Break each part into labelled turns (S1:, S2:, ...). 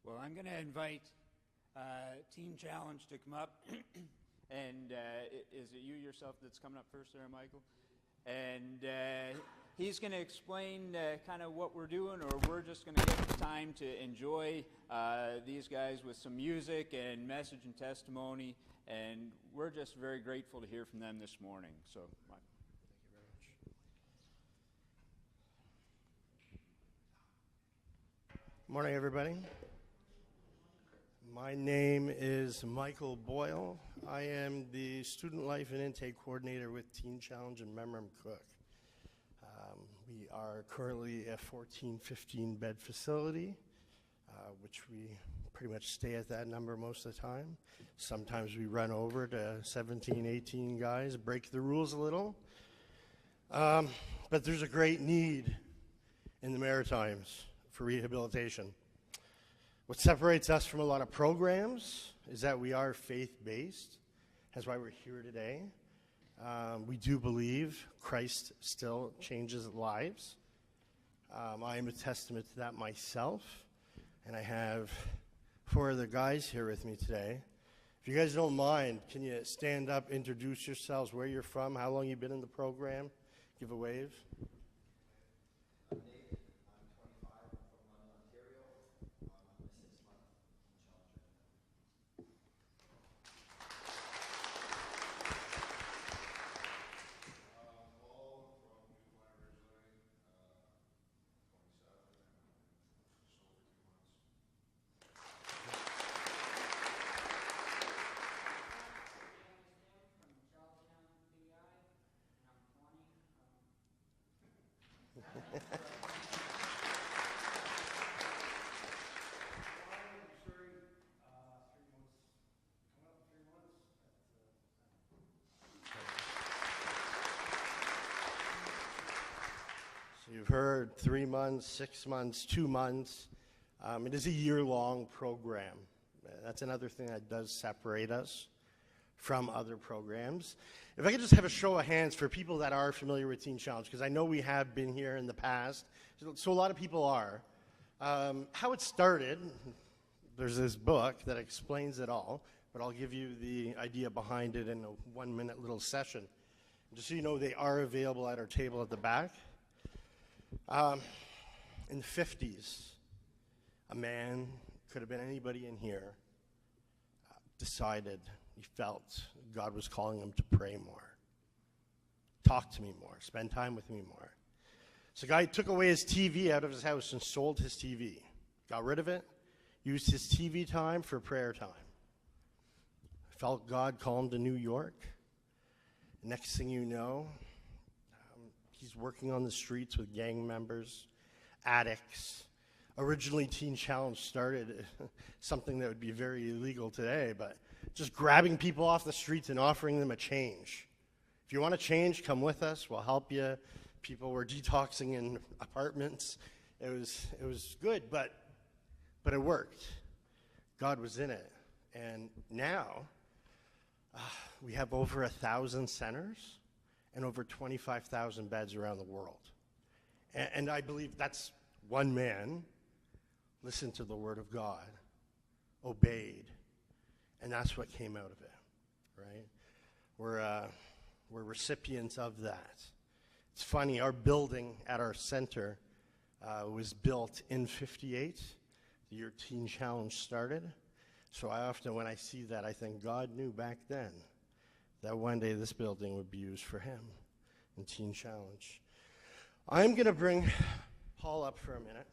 S1: Well, I'm going to invite Teen Challenge to come up. And is it you yourself that's coming up first there, Michael? And he's going to explain kind of what we're doing, or we're just going to get the time to enjoy these guys with some music and message and testimony. And we're just very grateful to hear from them this morning. So, Michael.
S2: Thank you very much. Morning, everybody. My name is Michael Boyle. I am the Student Life and Intake Coordinator with Teen Challenge in Memram Cook. We are currently a 14-15 bed facility, which we pretty much stay at that number most of the time. Sometimes we run over to 17, 18 guys, break the rules a little. But there's a great need in the Maritimes for rehabilitation. What separates us from a lot of programs is that we are faith-based. That's why we're here today. We do believe Christ still changes lives. I am a testament to that myself, and I have 4 other guys here with me today. If you guys don't mind, can you stand up, introduce yourselves, where you're from, how long you've been in the program, give a wave. You've heard 3 months, 6 months, 2 months. It is a year-long program. That's another thing that does separate us from other programs. If I could just have a show of hands for people that are familiar with Teen Challenge, because I know we have been here in the past, so a lot of people are. How it started, there's this book that explains it all, but I'll give you the idea behind it in a 1-minute little session. Just so you know, they are available at our table at the back. In the 50s, a man, could have been anybody in here, decided he felt God was calling him to pray more, talk to me more, spend time with me more. So the guy took away his TV out of his house and sold his TV, got rid of it, used his TV time for prayer time. Felt God call him to New York. Next thing you know, he's working on the streets with gang members, addicts. Originally, Teen Challenge started something that would be very illegal today, but just grabbing people off the streets and offering them a change. If you want to change, come with us. We'll help you. People were detoxing in apartments. It was good, but it worked. God was in it. And now we have over 1,000 centers and over 25,000 beds around the world. And I believe that's one man listened to the word of God, obeyed, and that's what came out of it, right? We're recipients of that. It's funny, our building at our center was built in 58, the year Teen Challenge started. So I often, when I see that, I think God knew back then that one day this building would be used for him in Teen Challenge. I'm going to bring Paul up for a minute.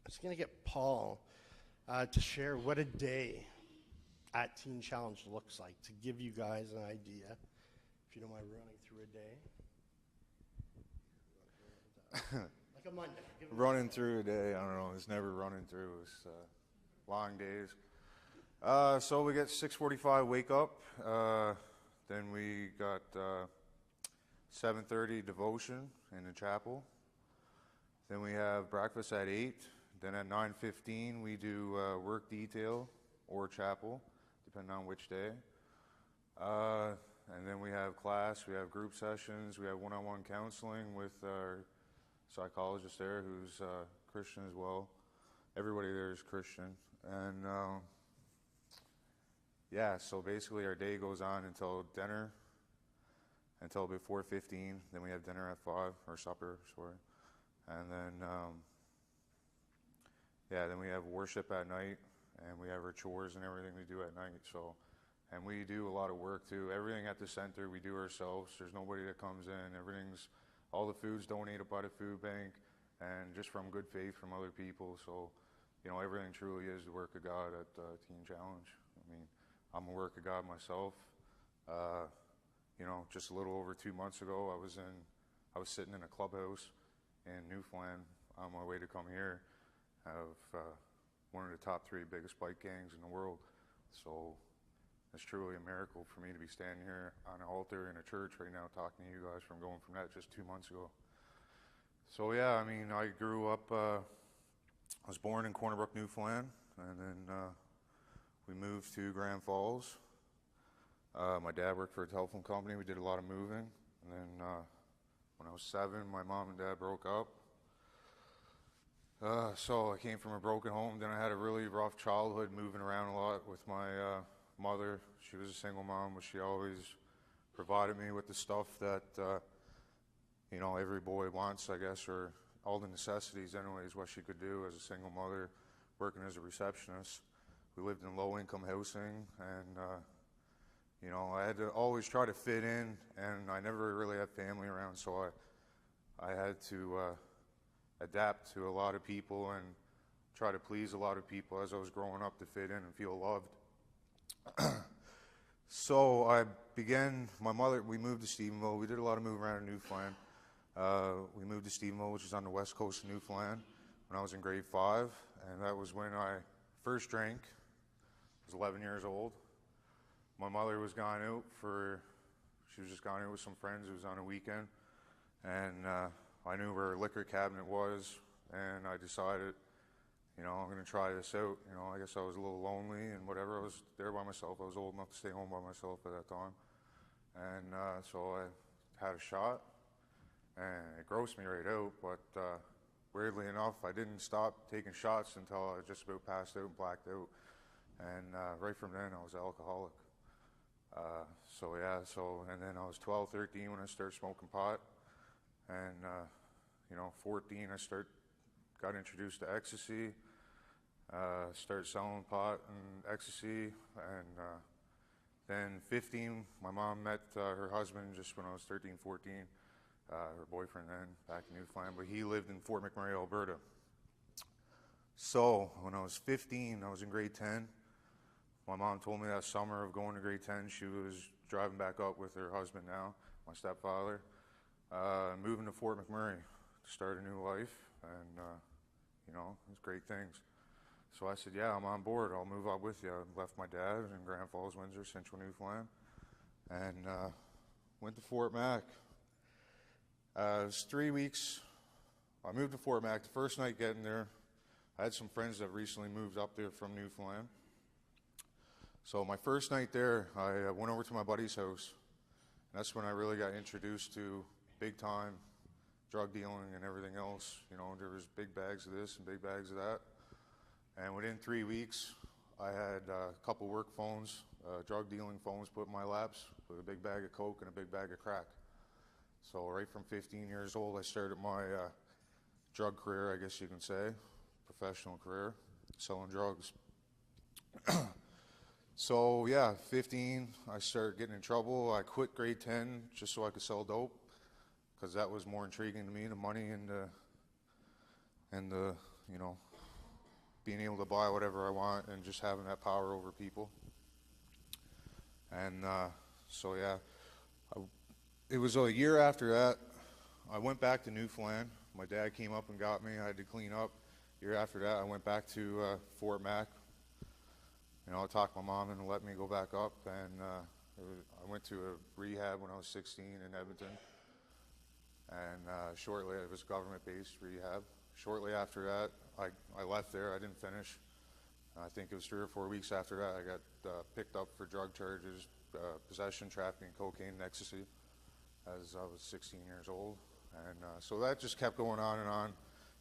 S2: I'm just going to get Paul to share what a day at Teen Challenge looks like, to give you guys an idea, if you don't mind running through a day. Like a Monday.
S3: Running through a day, I don't know, it's never running through, it's long days. So we get 6:45 wake up, then we got 7:30 devotion in the chapel, then we have breakfast at 8, then at 9:15 we do work detail or chapel, depending on which day. And then we have class, we have group sessions, we have one-on-one counseling with our psychologist there who's Christian as well. Everybody there is Christian. And yeah, so basically our day goes on until dinner, until before 4:15. Then we have dinner at 5, or supper, sorry. And then, yeah, then we have worship at night, and we have our chores and everything we do at night. So, and we do a lot of work too. Everything at the center we do ourselves. There's nobody that comes in. All the food's donated by the food bank, and just from good faith from other people. So, you know, everything truly is the work of God at Teen Challenge. I mean, I'm a work of God myself. You know, just a little over 2 months ago, I was sitting in a clubhouse in Newfoundland on my way to come here of one of the top 3 biggest bike gangs in the world. So it's truly a miracle for me to be standing here on an altar in a church right now talking to you guys from going from that just 2 months ago. So yeah, I mean, I grew up, I was born in Corner Brook, Newfoundland, and then we moved to Grand Falls. My dad worked for a telephone company. We did a lot of moving. And then when I was 7, my mom and dad broke up. So I came from a broken home. Then I had a really rough childhood, moving around a lot with my mother. She was a single mom, but she always provided me with the stuff that, you know, every boy wants, I guess, or all the necessities anyways, what she could do as a single mother, working as a receptionist. We lived in low-income housing, and, you know, I had to always try to fit in, and I never really had family around, so I had to adapt to a lot of people and try to please a lot of people as I was growing up to fit in and feel loved. So I began, we moved to Stephenville. We did a lot of moving around in Newfoundland. We moved to Stephenville, which is on the west coast of Newfoundland, when I was in grade 5, and that was when I first drank. I was 11 years old. My mother was gone out she was just gone out with some friends. It was on a weekend, and I knew where her liquor cabinet was, and I decided, you know, I'm going to try this out. You know, I guess I was a little lonely and whatever. I was there by myself. I was old enough to stay home by myself at that time, and so I had a shot, and it grossed me right out, but weirdly enough, I didn't stop taking shots until I just about passed out and blacked out, and right from then I was an alcoholic. So yeah, and then I was 12, 13 when I started smoking pot, and you know, 14 I got introduced to ecstasy, started selling pot and ecstasy, and then 15, my mom met her husband just when I was 13, 14, her boyfriend then, back in Newfoundland, but he lived in Fort McMurray, Alberta. So when I was 15, I was in grade 10. My mom told me that summer of going to grade 10, she was driving back up with her husband now, my stepfather, moving to Fort McMurray to start a new life, and, you know, it was great things. So I said, yeah, I'm on board. I'll move up with you. I left my dad in Grand Falls, Windsor, Central Newfoundland, and went to Fort Mac. It was 3 weeks. I moved to Fort Mac. The first night getting there, I had some friends that recently moved up there from Newfoundland. So my first night there, I went over to my buddy's house, and that's when I really got introduced to big time drug dealing and everything else. You know, there was big bags of this and big bags of that. And within 3 weeks, I had a couple work phones, drug dealing phones put in my laps with a big bag of coke and a big bag of crack. So right from 15 years old, I started my drug career, I guess you can say, professional career, selling drugs. So yeah, 15, I started getting in trouble. I quit grade 10 just so I could sell dope, because that was more intriguing to me, the money and the, you know, being able to buy whatever I want and just having that power over people. And so yeah, it was a year after that, I went back to Newfoundland. My dad came up and got me. I had to clean up. A year after that, I went back to Fort Mac. You know, I talked my mom into letting me go back up, and I went to a rehab when I was 16 in Edmonton. And shortly, it was government-based rehab. Shortly after that, I left there. I didn't finish. I think it was 3 or 4 weeks after that, I got picked up for drug charges, possession, trafficking, cocaine, and ecstasy, as I was 16 years old. And so that just kept going on and on.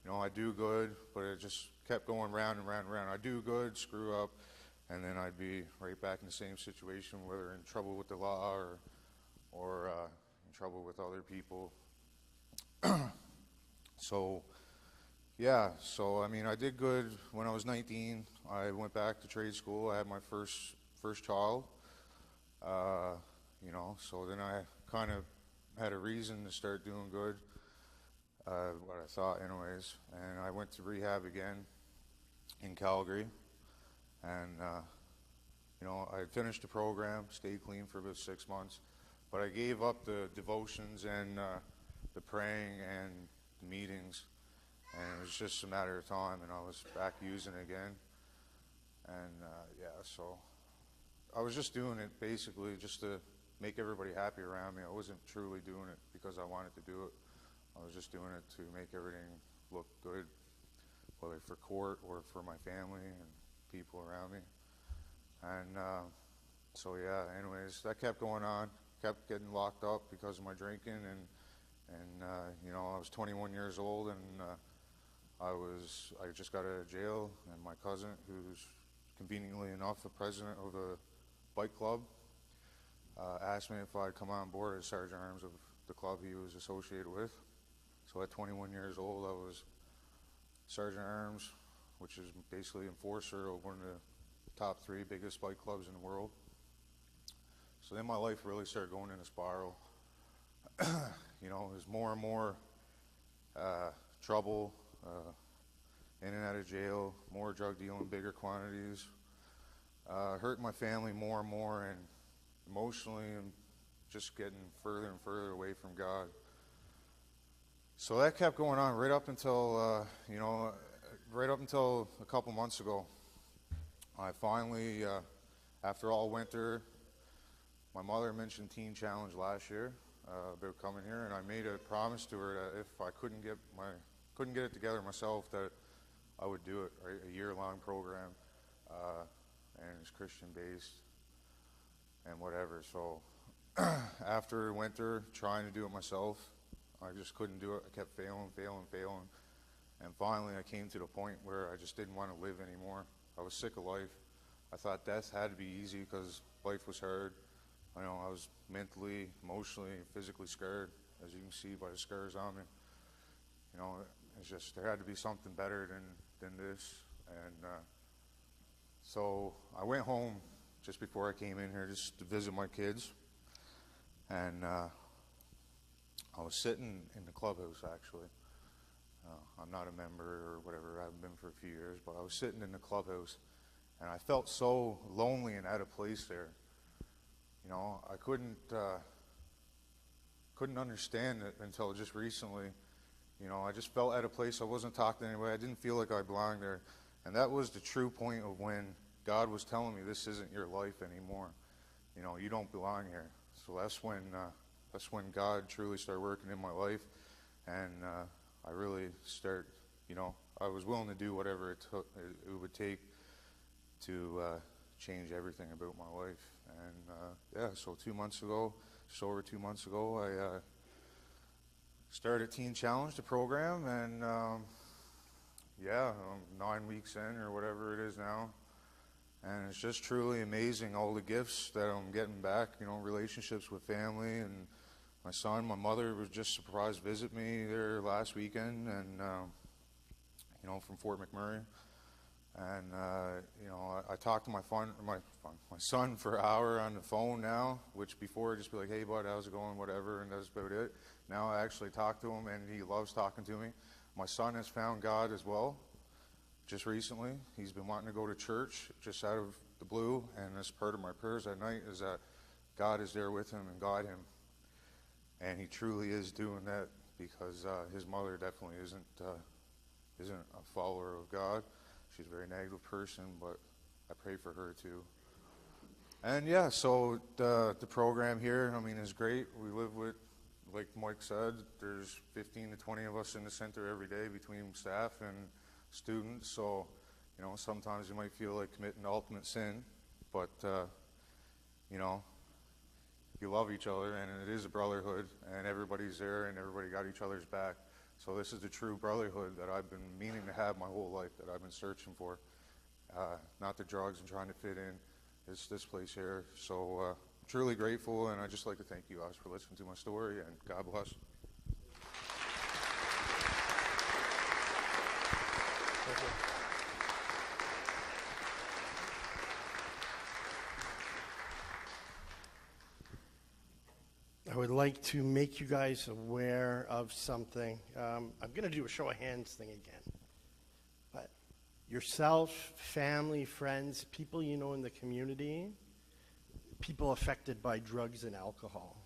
S3: You know, I do good, but it just kept going round and round and round. I do good, screw up, and then I'd be right back in the same situation, whether in trouble with the law or in trouble with other people. So, yeah, so I mean, I did good when I was 19. I went back to trade school. I had my first child. You know, so then I kind of had a reason to start doing good, what I thought anyways. And I went to rehab again in Calgary. And, you know, I finished the program, stayed clean for about 6 months. But I gave up the devotions and the praying and the meetings. And it was just a matter of time, and I was back using it again. And, yeah, so I was just doing it basically just to make everybody happy around me. I wasn't truly doing it because I wanted to do it. I was just doing it to make everything look good, whether for court or for my family and people around me. And so, yeah, anyways, that kept going on. Kept getting locked up because of my drinking. And you know, I was 21 years old, and I just got out of jail, and my cousin, who's conveniently enough the president of a bike club, asked me if I'd come on board as Sergeant Arms of the club he was associated with. So at 21 years old, I was Sergeant Arms, which is basically enforcer of one of the top 3 biggest bike clubs in the world. So then my life really started going in a spiral. You know, there's more and more trouble, in and out of jail, more drug dealing, bigger quantities, hurting my family more and more, and emotionally and just getting further and further away from God. So that kept going on right up until, you know, right up until a couple months ago. I finally, after all winter, my mother mentioned Teen Challenge last year about coming here, and I made a promise to her that if I couldn't get it together myself, that I would do it, right? A year-long program, and it's Christian-based and whatever. So after winter, trying to do it myself, I just couldn't do it. I kept failing. And finally, I came to the point where I just didn't want to live anymore. I was sick of life. I thought death had to be easy because life was hard. I know I was mentally, emotionally, physically scared, as you can see by the scars on me. You know, it's just there had to be something better than this. And so I went home just before I came in here just to visit my kids. And I was sitting in the clubhouse, actually. I'm not a member or whatever. I haven't been for a few years, but I was sitting in the clubhouse, and I felt so lonely and out of place there. You know, I couldn't understand it until just recently. You know, I just felt out of place. I wasn't talking to anybody. I didn't feel like I belonged there. And that was the true point of when God was telling me this isn't your life anymore. You know, you don't belong here. So that's when God truly started working in my life. And I really you know, I was willing to do whatever it would take to change everything about my life. And yeah, so 2 months ago, just over 2 months ago, I started Teen Challenge, the program, and yeah, I'm 9 weeks in or whatever it is now. And it's just truly amazing, all the gifts that I'm getting back, you know, relationships with family and my son. My mother was just surprised to visit me there last weekend, and you know, from Fort McMurray. And you know, I talked to my son for an hour on the phone now, which before I'd just be like, hey bud, how's it going, whatever, and that's about it. Now I actually talk to him, and he loves talking to me. My son has found God as well, just recently. He's been wanting to go to church just out of the blue, and that's part of my prayers at night, is that God is there with him and guide him. And he truly is doing that, because his mother definitely isn't a follower of God. She's a very negative person, but I pray for her too. And yeah, so the program here, I mean, is great. We live with, like Mike said, there's 15 to 20 of us in the center every day between staff and students. So, you know, sometimes you might feel like committing the ultimate sin, but you know, you love each other, and it is a brotherhood, and everybody's there, and everybody got each other's back. So this is the true brotherhood that I've been meaning to have my whole life, that I've been searching for. Not the drugs and trying to fit in. It's this place here. So I'm truly grateful, and I'd just like to thank you guys for listening to my story, and God bless.
S2: I would like to make you guys aware of something. I'm going to do a show of hands thing again. But yourself, family, friends, people you know in the community, people affected by drugs and alcohol.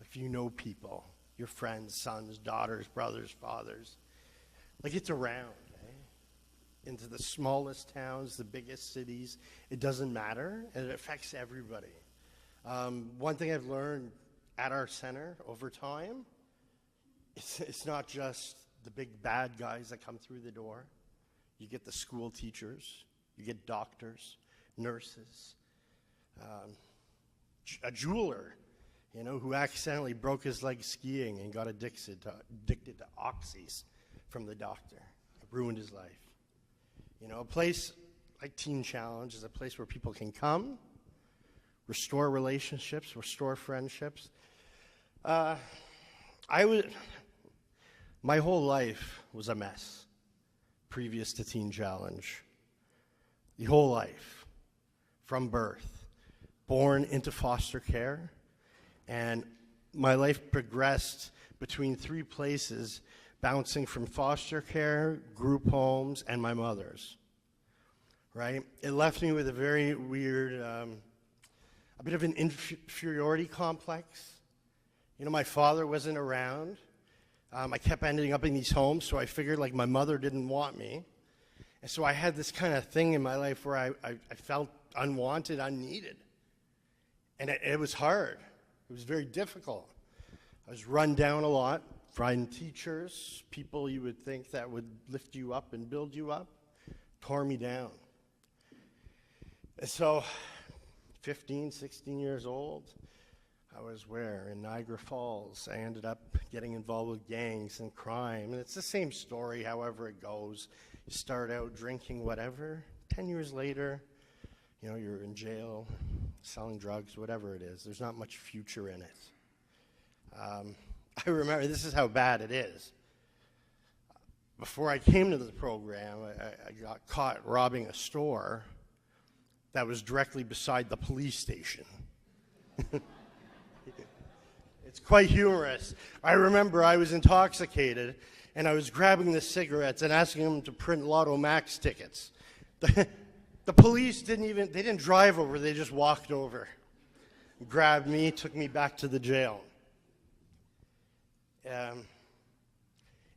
S2: If you know people, your friends, sons, daughters, brothers, fathers, like it's around, into the smallest towns, the biggest cities. It doesn't matter, and it affects everybody. One thing I've learned at our center over time, it's not just the big bad guys that come through the door. You get the school teachers, you get doctors, nurses, a jeweler, who accidentally broke his leg skiing and got addicted to oxys from the doctor. It ruined his life. A place like Teen Challenge is a place where people can come, restore relationships, restore friendships. My whole life was a mess previous to Teen Challenge. The whole life, from birth, born into foster care, and my life progressed between three places, bouncing from foster care, group homes, and my mother's, right? It left me with a very weird, a bit of an inferiority complex. My father wasn't around. I kept ending up in these homes, so I figured like my mother didn't want me. And so I had this kind of thing in my life where I felt unwanted, unneeded. And it was hard. It was very difficult. I was run down a lot. Friend teachers, people you would think that would lift you up and build you up, tore me down. And so, 15, 16 years old, I was where? In Niagara Falls. I ended up getting involved with gangs and crime. And it's the same story, however it goes. You start out drinking whatever. 10 years later, you're in jail, selling drugs, whatever it is. There's not much future in it. I remember, this is how bad it is. Before I came to the program, I got caught robbing a store that was directly beside the police station. It's quite humorous. I remember I was intoxicated, and I was grabbing the cigarettes and asking them to print Lotto Max tickets. The police didn't drive over, they just walked over, grabbed me, took me back to the jail.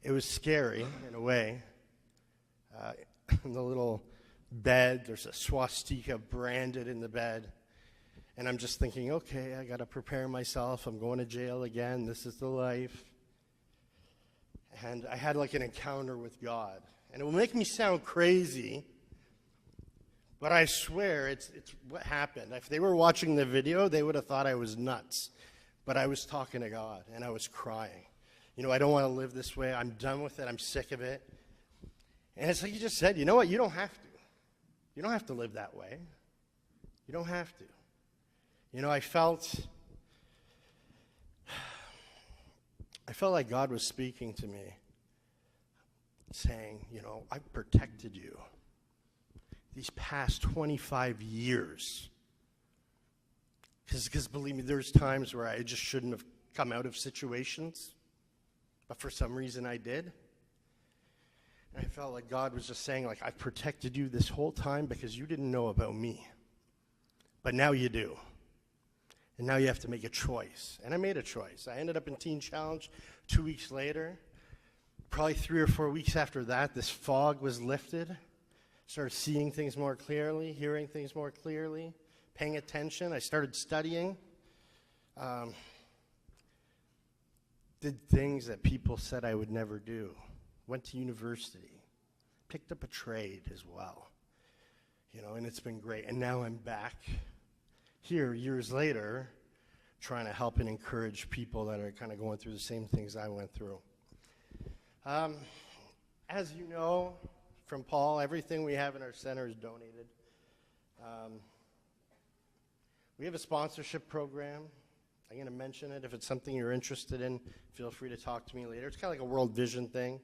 S2: It was scary in a way. In the little bed, there's a swastika branded in the bed. And I'm just thinking, okay, I got to prepare myself. I'm going to jail again. This is the life. And I had like an encounter with God. And it will make me sound crazy, but I swear it's what happened. If they were watching the video, they would have thought I was nuts. But I was talking to God, and I was crying. I don't want to live this way. I'm done with it. I'm sick of it. And it's like you just said, you know what? You don't have to. You don't have to live that way. You don't have to. I felt like God was speaking to me, saying, I've protected you these past 25 years. Because believe me, there's times where I just shouldn't have come out of situations, but for some reason I did. And I felt like God was just saying, like, I've protected you this whole time because you didn't know about me. But now you do. And now you have to make a choice. And I made a choice. I ended up in Teen Challenge 2 weeks later. Probably 3 or 4 weeks after that, this fog was lifted. Started seeing things more clearly, hearing things more clearly, paying attention. I started studying. Did things that people said I would never do. Went to university. Picked up a trade as well. And it's been great. And now I'm back here years later, trying to help and encourage people that are kind of going through the same things I went through. As you know from Paul, everything we have in our center is donated. We have a sponsorship program. I'm going to mention it. If it's something you're interested in, feel free to talk to me later. It's kind of like a World Vision thing.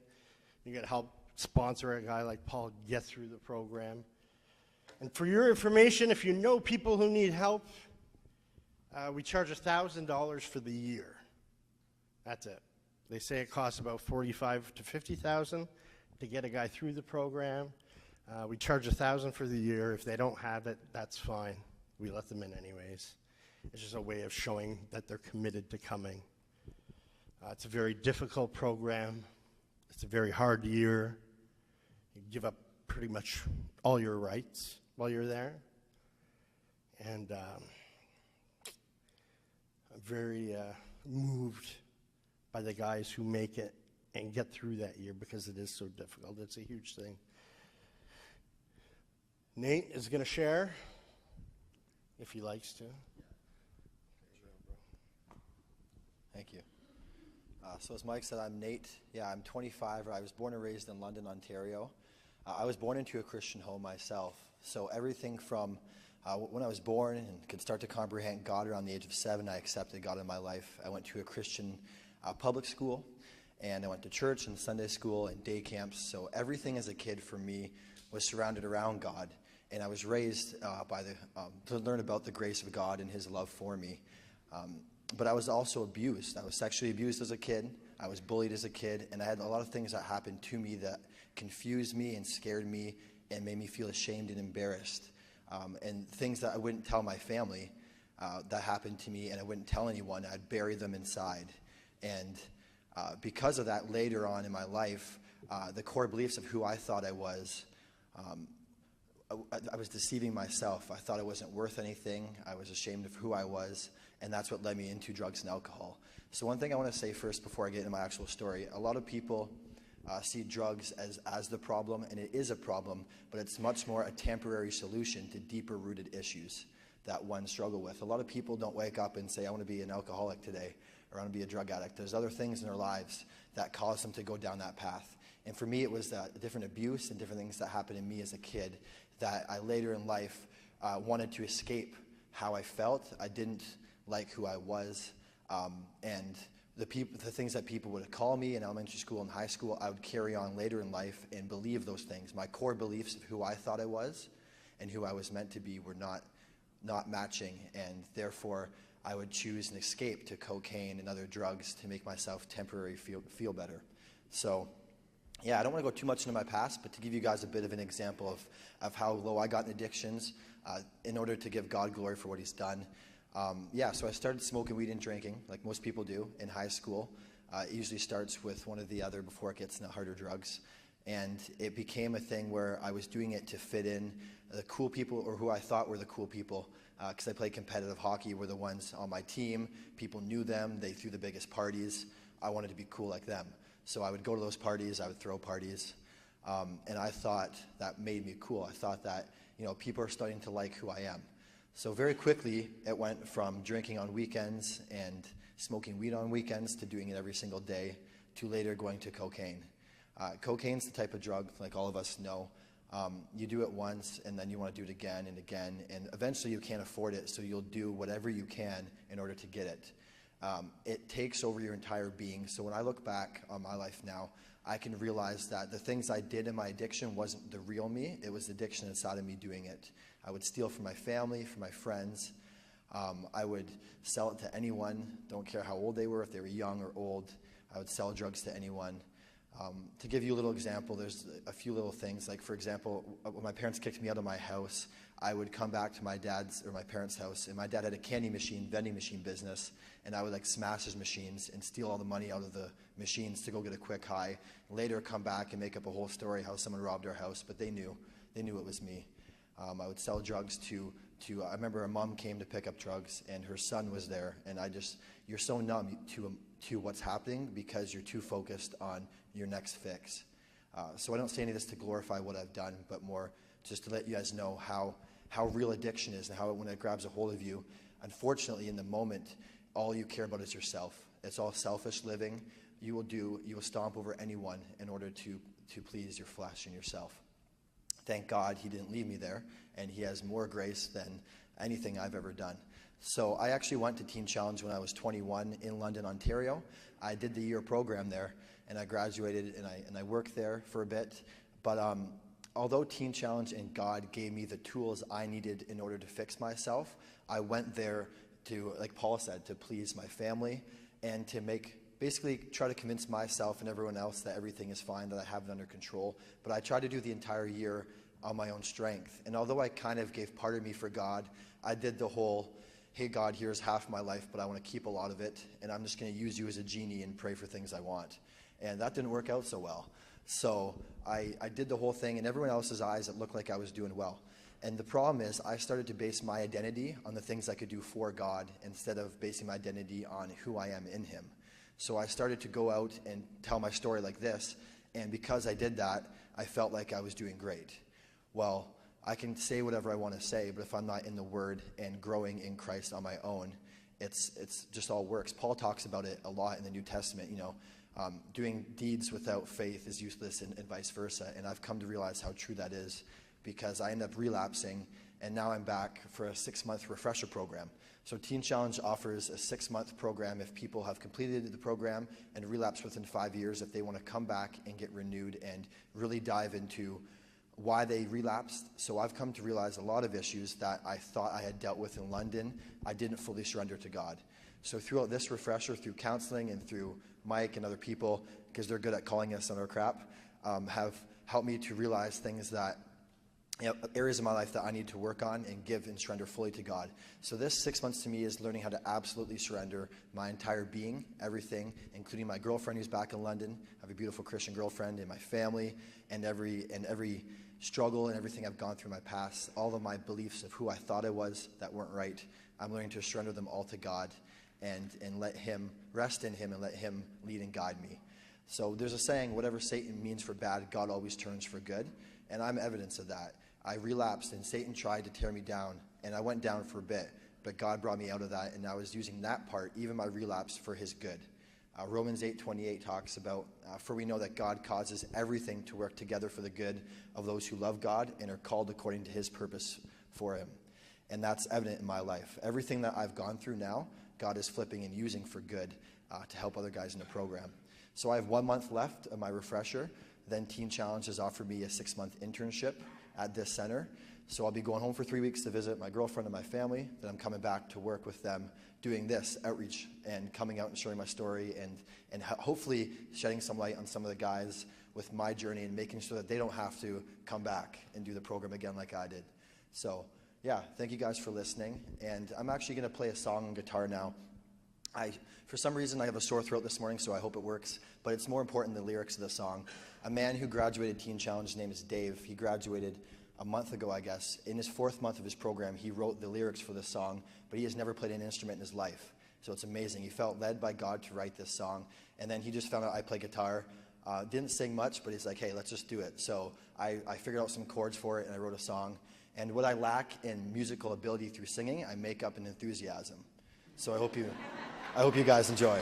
S2: You can help sponsor a guy like Paul get through the program. And for your information, if you know people who need help, we charge $1,000 for the year. That's it. They say it costs about $45,000 to $50,000 to get a guy through the program. We charge $1,000 for the year. If they don't have it, that's fine. We let them in anyways. It's just a way of showing that they're committed to coming. It's a very difficult program. It's a very hard year. You give up pretty much all your rights while you're there. And I'm very moved by the guys who make it and get through that year because it is so difficult. It's a huge thing. Nate is going to share if he likes to.
S4: Thank you. So as Mike said, I'm Nate. Yeah, I'm 25. I was born and raised in London, Ontario. I was born into a Christian home myself. So everything from when I was born and could start to comprehend God around the age of 7, I accepted God in my life. I went to a Christian public school, and I went to church and Sunday school and day camps. So everything as a kid for me was surrounded around God. And I was raised to learn about the grace of God and his love for me. But I was also abused. I was sexually abused as a kid. I was bullied as a kid. And I had a lot of things that happened to me that confused me and scared me and made me feel ashamed and embarrassed. And things that I wouldn't tell my family that happened to me, and I wouldn't tell anyone. I'd bury them inside. And because of that, later on in my life, the core beliefs of who I thought I was deceiving myself. I thought I wasn't worth anything. I was ashamed of who I was, and that's what led me into drugs and alcohol. So one thing I want to say first before I get into my actual story, a lot of people see drugs as the problem, and it is a problem, but it's much more a temporary solution to deeper rooted issues that one struggle with. A lot of people don't wake up and say, I want to be an alcoholic today, or I want to be a drug addict. There's other things in their lives that cause them to go down that path. And for me, it was different abuse and different things that happened to me as a kid that I later in life wanted to escape how I felt. I didn't like who I was. And the things that people would call me in elementary school and high school, I would carry on later in life and believe those things. My core beliefs of who I thought I was and who I was meant to be were not matching. And therefore, I would choose an escape to cocaine and other drugs to make myself temporarily feel better. So yeah, I don't want to go too much into my past, but to give you guys a bit of an example of how low I got in addictions in order to give God glory for what he's done. So I started smoking weed and drinking, like most people do, in high school. It usually starts with one or the other before it gets into harder drugs. And it became a thing where I was doing it to fit in. The cool people, or who I thought were the cool people, because I played competitive hockey, were the ones on my team. People knew them. They threw the biggest parties. I wanted to be cool like them. So I would go to those parties, I would throw parties, and I thought that made me cool. I thought that, people are starting to like who I am. So very quickly, it went from drinking on weekends and smoking weed on weekends to doing it every single day, to later going to cocaine. Cocaine's the type of drug, like all of us know. You do it once, and then you want to do it again and again, and eventually you can't afford it, so you'll do whatever you can in order to get it. It takes over your entire being. So when I look back on my life now, I can realize that the things I did in my addiction wasn't the real me. It was the addiction inside of me doing it. I would steal from my family, from my friends. I would sell it to anyone, don't care how old they were, if they were young or old. I would sell drugs to anyone. To give you a little example, there's a few little things. Like, for example, when my parents kicked me out of my house, I would come back to my parents' house, and my dad had a vending machine business, and I would smash his machines and steal all the money out of the machines to go get a quick high. Later come back and make up a whole story how someone robbed our house, but they knew it was me. I would sell drugs to I remember a mom came to pick up drugs, and her son was there, and you're so numb to what's happening because you're too focused on your next fix. So I don't say any of this to glorify what I've done, but more just to let you guys know how real addiction is and how when it grabs a hold of you, unfortunately in the moment, all you care about is yourself. It's all selfish living. You will stomp over anyone in order to please your flesh and yourself. Thank God he didn't leave me there, and he has more grace than anything I've ever done. So I actually went to Teen Challenge when I was 21 in London, Ontario. I did the year program there, and I graduated, and I worked there for a bit. But although Teen Challenge and God gave me the tools I needed in order to fix myself, I went there to, like Paul said, to please my family and to basically try to convince myself and everyone else that everything is fine, that I have it under control. But I tried to do the entire year on my own strength. And although I kind of gave part of me for God, I did the whole, hey, God, here's half my life, but I want to keep a lot of it, and I'm just going to use you as a genie and pray for things I want. And that didn't work out so well. So I did the whole thing, in everyone else's eyes, it looked like I was doing well. And the problem is I started to base my identity on the things I could do for God instead of basing my identity on who I am in him. So I started to go out and tell my story like this, and because I did that, I felt like I was doing great. Well, I can say whatever I want to say, but if I'm not in the Word and growing in Christ on my own, it's just all works. Paul talks about it a lot in the New Testament, doing deeds without faith is useless and vice versa, and I've come to realize how true that is, because I ended up relapsing, and now I'm back for a 6-month refresher program. So Teen Challenge offers a 6-month program if people have completed the program and relapsed within 5 years, if they want to come back and get renewed and really dive into why they relapsed. So I've come to realize a lot of issues that I thought I had dealt with in London, I didn't fully surrender to God. So throughout this refresher, through counseling and through Mike and other people, because they're good at calling us on our crap, have helped me to realize things that, areas of my life that I need to work on and give and surrender fully to God. So this 6 months to me is learning how to absolutely surrender my entire being, everything, including my girlfriend who's back in London. I have a beautiful Christian girlfriend, and my family, and every struggle and everything I've gone through in my past, all of my beliefs of who I thought I was that weren't right. I'm learning to surrender them all to God and let him rest in him and let him lead and guide me. So there's a saying, whatever Satan means for bad, God always turns for good. And I'm evidence of that. I relapsed and Satan tried to tear me down, and I went down for a bit, but God brought me out of that, and I was using that part, even my relapse, for his good. Romans 8:28 talks about, for we know that God causes everything to work together for the good of those who love God and are called according to his purpose for him. And that's evident in my life. Everything that I've gone through now, God is flipping and using for good to help other guys in the program. So I have 1 month left of my refresher. Then Teen Challenge has offered me a 6-month internship at this center. So I'll be going home for 3 weeks to visit my girlfriend and my family. Then I'm coming back to work with them, doing this outreach and coming out and sharing my story and hopefully shedding some light on some of the guys with my journey and making sure that they don't have to come back and do the program again like I did. So yeah, thank you guys for listening. And I'm actually going to play a song on guitar now. For some reason, I have a sore throat this morning, so I hope it works. But it's more important than the lyrics of the song. A man who graduated Teen Challenge, his name is Dave. He graduated a month ago, I guess. In his 4th month of his program, he wrote the lyrics for this song, but he has never played an instrument in his life. So it's amazing. He felt led by God to write this song. And then he just found out I play guitar. Didn't sing much, but he's like, hey, let's just do it. So I figured out some chords for it, and I wrote a song. And what I lack in musical ability through singing, I make up in enthusiasm. So I hope you guys enjoy.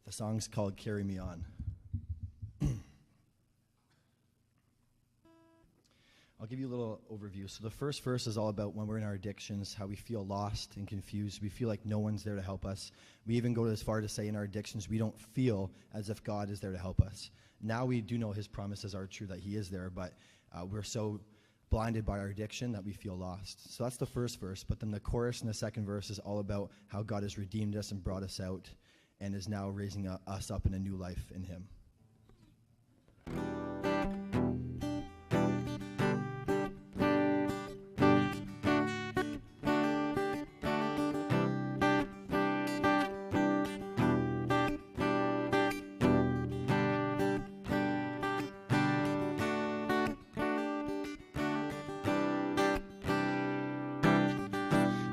S4: The song's called Carry Me On. I'll give you a little overview. So the first verse is all about when we're in our addictions, how we feel lost and confused. We feel like no one's there to help us. We even go as far to say in our addictions, we don't feel as if God is there to help us. Now we do know his promises are true, that he is there, but we're so blinded by our addiction that we feel lost. So that's the first verse. But then the chorus in the second verse is all about how God has redeemed us and brought us out and is now raising us up in a new life in him.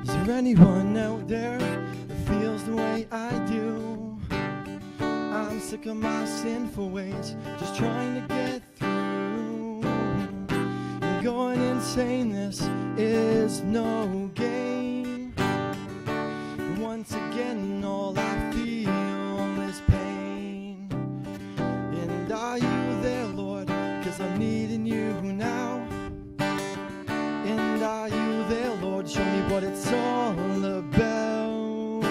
S4: Is there anyone out there that feels the way I do? I
S5: I'm sick of my sinful ways, just trying to get through. And going insane, this is no game. Once again, all I feel is pain. And are you there, Lord? 'Cause I'm needing you now. And are you there, Lord? Show me what it's all about.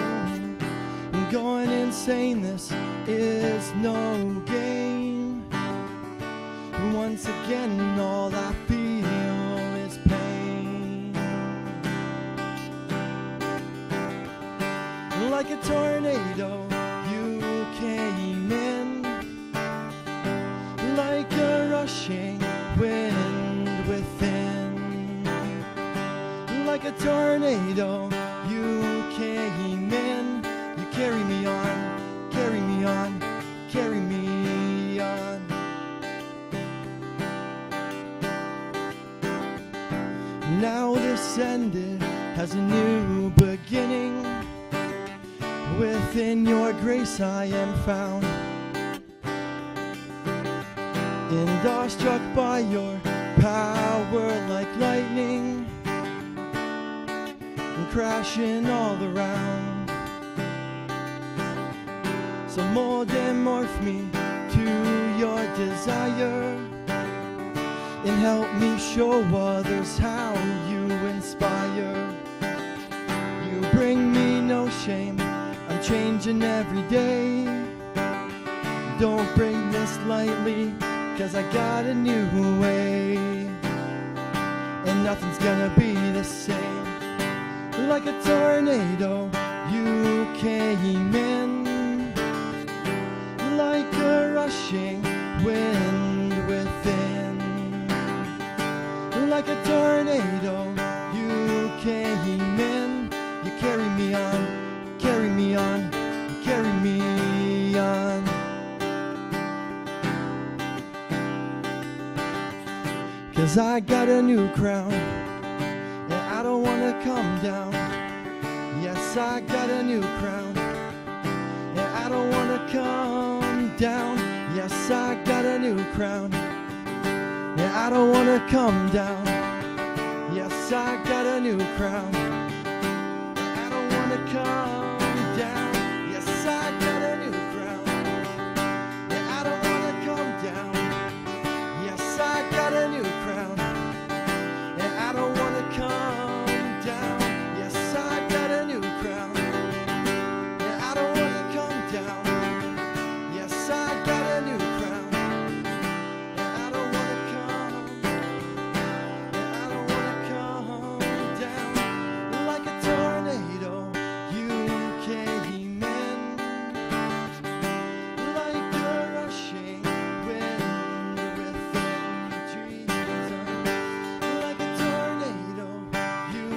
S5: I'm going insane, this is no game. Once again, all I feel is pain. Like a tornado, you came in. Like a rushing wind within. Like a tornado, you came in. You carry me on, carry me on, carry me on. Now this ended has a new beginning. Within your grace I am found, and awestruck by your power like lightning, and crashing all around. So mold and morph me to your desire, and help me show others how you inspire. You bring me no shame, I'm changing every day. Don't break this lightly, 'cause I got a new way. And nothing's gonna be the same. Like a tornado, you came in. Like a rushing wind within. Like a tornado, you came in. You carry me on, carry me on, carry me on. Cause I got a new crown, and I don't wanna come down. Yes, I got a new crown, and I don't wanna come down. Yes, I got a new crown, and I don't wanna come down. Yes, I got a new crown, and I don't wanna come down. Yes, I got a new crown, and I don't wanna come down. Yes, I got a new crown, and I don't wanna come down. Yes, I got a new crown, and I don't wanna come down. Yes, I got a new crown, and I don't wanna come, and I don't wanna come down. Like a tornado, you came in. Like a rushing wind within, Jesus. Like a tornado, you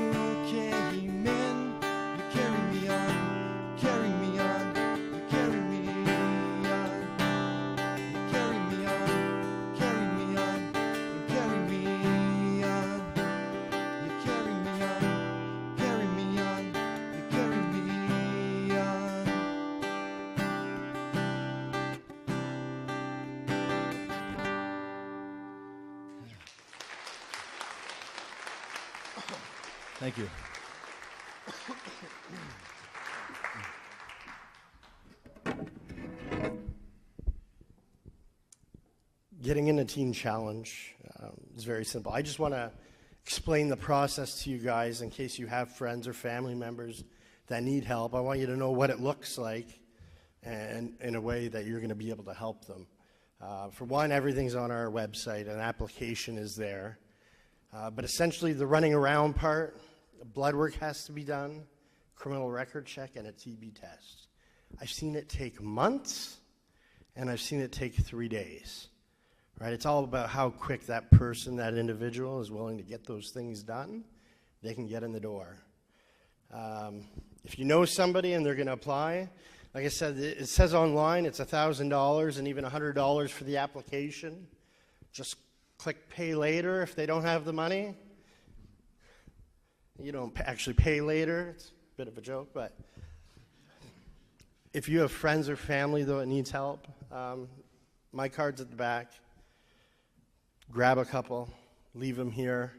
S5: came in. You carry me on, carry me on, you carry me on. You carry me on, carry me on, you carry me on. You carry me on, carry me on, you carry me on. Thank you.
S2: Getting in a teen challenge is very simple. I just want to explain the process to you guys in case you have friends or family members that need help. I want you to know what it looks like and in a way that you're going to be able to help them. For one, everything's on our website. An application is there. But essentially, the running around part, blood work has to be done, criminal record check, and a TB test. I've seen it take months, and I've seen it take 3 days. Right? It's all about how quick that person, that individual, is willing to get those things done. They can get in the door. If you know somebody and they're going to apply, like I said, it says online it's $1,000 and even $100 for the application. Just click pay later if they don't have the money. You don't actually pay later. It's a bit of a joke, but If you have friends or family, though, that needs help, my card's at the back. Grab a couple, leave them here.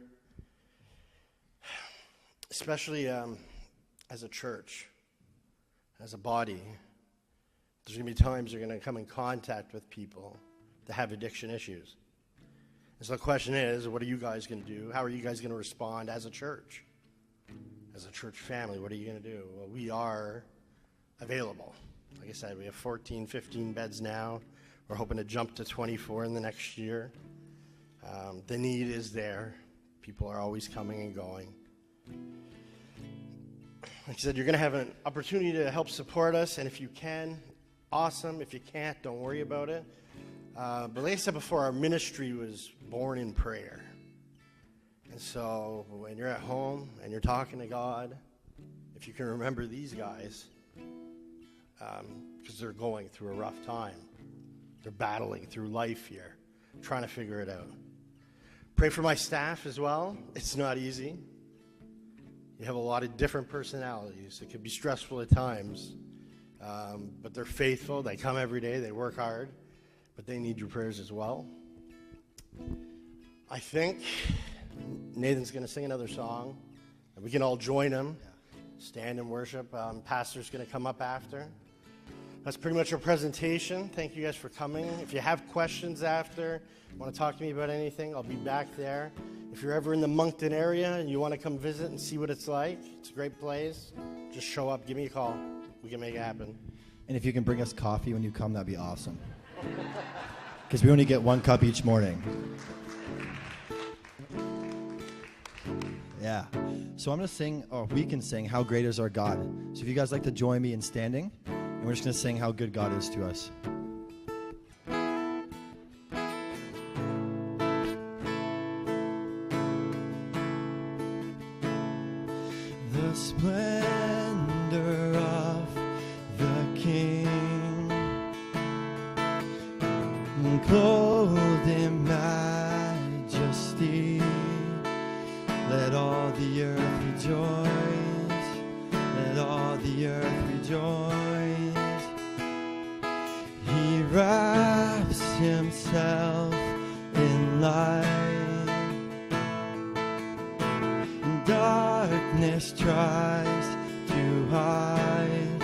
S2: Especially as a church, as a body, there's going to be times you're going to come in contact with people that have addiction issues. And so the question is, what are you guys going to do? How are you guys going to respond as a church? As a church family, what are you going to do? Well, we are available. Like I said, we have 14, 15 beds now. We're hoping to jump to 24 in the next year. The need is there. People are always coming and going. Like I said, you're going to have an opportunity to help support us, and if you can, awesome. If you can't, don't worry about it. But like I said before, our ministry was born in prayer. And so when you're at home and you're talking to God, if you can remember these guys, because they're going through a rough time. They're battling through life here, trying to figure it out. Pray for my staff as well. It's not easy. You have a lot of different personalities. It can be stressful at times, but they're faithful. They come every day. They work hard, but they need your prayers as well. I think Nathan's going to sing another song, and we can all join him, stand and worship. Pastor's going to come up after. That's pretty much our presentation. Thank you guys for coming. If you have questions after, want to talk to me about anything, I'll be back there. If you're ever in the Moncton area and you want to come visit and see what it's like, it's a great place. Just show up, give me a call. We can make it happen.
S5: And if you can bring us coffee when you come, that'd be awesome. Because we only get 1 cup each morning. Yeah. So I'm going to sing, or we can sing, How Great Is Our God. So if you guys like to join me in standing, and we're just going to sing how good God is to us. The splendor of the King, clothed in majesty, let all the earth rejoice, let all the earth rejoice. He wraps himself in light, darkness tries to hide,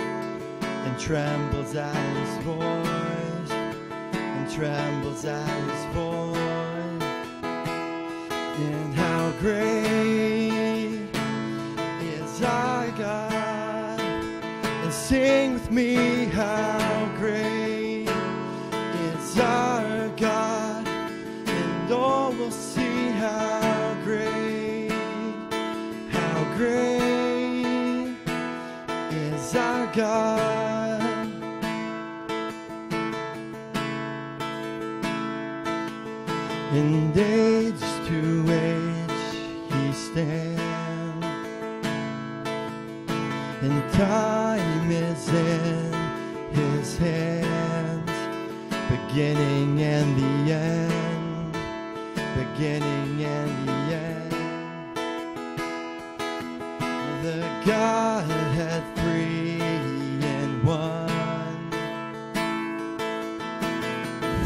S5: and trembles at his voice, and trembles at his voice. And how great is our God, and sing with me, how great is our God, and all will see how great is our God. And age to age he stands, and time is in his hands, beginning and the end, beginning and the end. The Godhead 3 in 1,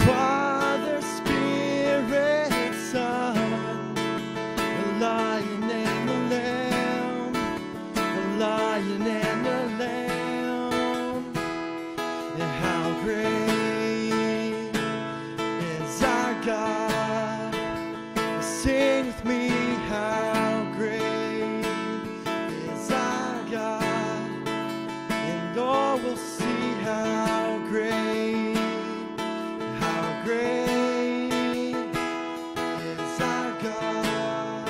S5: Father, Spirit, Son, the Lion and the Lamb, the Lion and the Lamb. And how great is our God? Sing with me, how great is our God, and all will see how great is our God.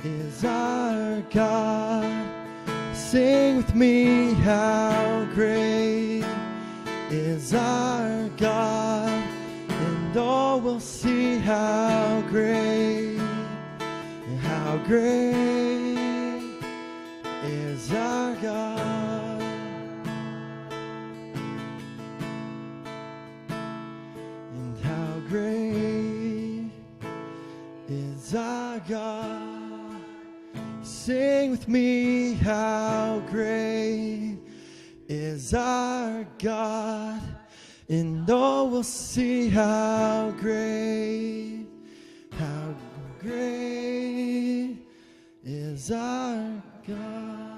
S5: is our God. Sing with me, how great is our God, and all will see how great is our God. And how great is our God. Sing with me, how great is our God, and all will see how great is our God.